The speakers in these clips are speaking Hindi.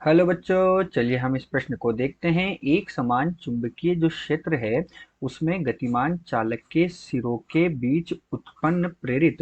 हेलो बच्चों, चलिए हम इस प्रश्न को देखते हैं। एक समान चुंबकीय जो क्षेत्र है उसमें गतिमान चालक के सिरों के बीच उत्पन्न प्रेरित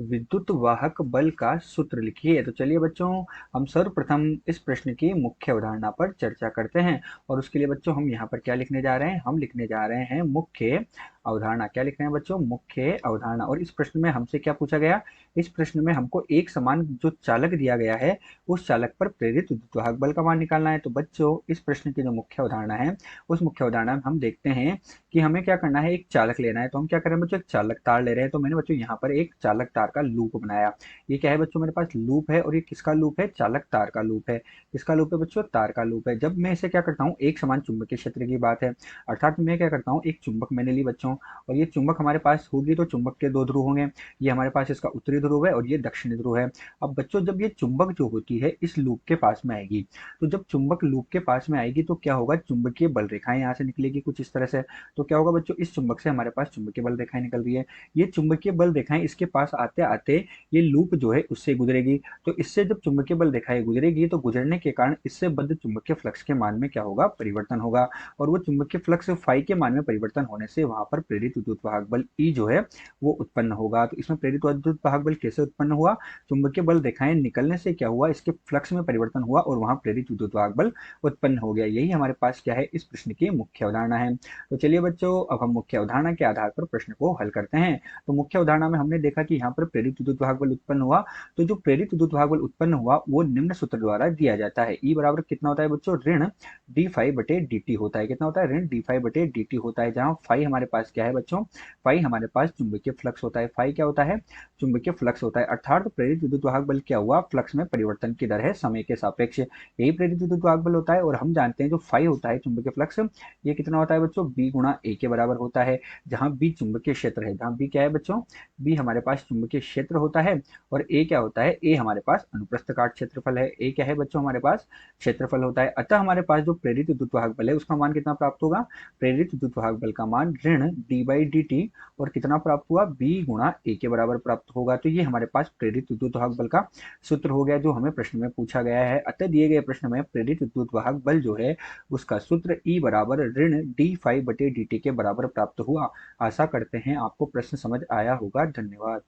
विद्युत वाहक बल का सूत्र लिखिए। तो चलिए बच्चों, हम सर्वप्रथम इस प्रश्न की मुख्य अवधारणा पर चर्चा करते हैं। और उसके लिए बच्चों हम यहाँ पर क्या लिखने जा रहे हैं? हम लिखने जा रहे हैं मुख्य अवधारणा। क्या लिख रहे हैं बच्चों? मुख्य अवधारणा। और इस प्रश्न में हमसे क्या पूछा गया? इस प्रश्न में हमको एक समान जो चालक दिया गया है उस चालक पर प्रेरित विद्युत बल का मान निकालना है। तो बच्चों, इस प्रश्न की जो मुख्य अवधारणा है उस मुख्य अवधारणा में हम देखते हैं कि हमें क्या करना है, एक चालक लेना है। तो हम क्या कर रहे हैं बच्चों? एक चालक तार ले रहे हैं। तो मैंने बच्चों यहाँ पर एक चालक तार का लूप बनाया। ये क्या है बच्चों? मेरे पास लूप है। और ये किसका लूप है? चालक तार का लूप है। किसका लूप है बच्चों? तार का लूप है। जब मैं इसे क्या करता हूँ, एक समान चुंबकीय क्षेत्र की बात है, अर्थात मैं क्या करता हूँ, एक चुंबक मैंने ली बच्चों। और ये चुंबक हमारे पास होगी तो चुंबक के दो ध्रुव होंगे। ये हमारे पास इसका उत्तरी ध्रुव है और ये दक्षिणी ध्रुव है। अब बच्चों, जब ये चुंबक जो होती है इस लूप के पास में आएगी, तो जब चुंबक लूप के पास में आएगी तो क्या होगा? चुंबकीय बल रेखाएं यहाँ से निकलेगी कुछ इस तरह से। तो क्या होगा बच्चों? इस चुंबक से हमारे पास चुंबकीय बल रेखाएं निकल रही है। ये चुंबकीय बल रेखाएं इसके पास आते आते ये लूप जो है उससे गुजरेगी। तो इससे जब चुंबकीय बल रेखाएं गुजरेगी तो गुजरने के कारण इससे बद्ध चुंबकीय फ्लक्स के मान में क्या होगा? परिवर्तन होगा। और वो चुंबकीय फ्लक्स फाई के मान में परिवर्तन होने से वहां पर प्रेरित विद्युत वाहक बल ई जो है वो उत्पन्न होगा। तो इसमें प्रेरित विद्युत वाहक बल कैसे उत्पन्न हुआ? चुंबकीय बल रेखाएं निकलने से क्या हुआ? इसके फ्लक्स में परिवर्तन हुआ और वहां प्रेरित विद्युत वाहक बल उत्पन्न हो गया। यही हमारे पास क्या है? इस प्रश्न की मुख्य अवधारणा है। तो चलिए बच्चों, अब हम मुख्य अवधारणा के आधार पर प्रश्न को हल करते हैं। तो मुख्य अवधारणा में हमने देखा कि यहाँ पर प्रेरित विद्युत वाहक बल उत्पन्न हुआ। तो जो प्रेरित विद्युत वाहक बल उत्पन्न हुआ वो निम्न सूत्र द्वारा दिया जाता है। ई बराबर कितना होता है बच्चों? ऋण डी फाइव बटे डी टी होता है। कितना होता है? ऋण डी फाइव बटे डी टी होता है। जहाँ फाई हमारे पास क्या है बच्चों? फाई हमारे पास चुंबकीय फ्लक्स होता है। फाई क्या होता है? चुंबकीय फ्लक्स होता है। अर्थात प्रेरित विद्युत वाहक बल क्या हुआ? फ्लक्स में परिवर्तन की दर है समय के सापेक्ष। यही प्रेरित विद्युत वाहक बल होता है। और हम जानते हैं जो फाई होता है चुंबकीय फ्लक्स, ये कितना होता है बच्चों? बी गुणा ए के बराबर होता है। जहां बी चुंबकीय क्षेत्र है, जहां बी क्या है बच्चों? बी हमारे पास चुंबकीय क्षेत्र होता है। और ए क्या होता है? ए हमारे पास अनुप्रस्थ काट क्षेत्रफल है। ए क्या है बच्चों? हमारे पास क्षेत्रफल होता है। अतः हमारे पास जो प्रेरित विद्युत वाहक बल है उसका मान कितना प्राप्त होगा? प्रेरित विद्युत वाहक बल का मान ऋण डी बाई डी टी और कितना प्राप्त हुआ? बी गुणा ए के बराबर प्राप्त होगा। तो ये हमारे पास प्रेरित विद्युत वाहक बल का सूत्र हो गया जो हमें प्रश्न में पूछा गया है। अतः दिए गए प्रश्न में प्रेरित विद्युत वाहक बल जो है उसका सूत्र ई बराबर ऋण डी फाइव बटे डी टी के बराबर प्राप्त हुआ। आशा करते हैं आपको प्रश्न समझ आया होगा। धन्यवाद।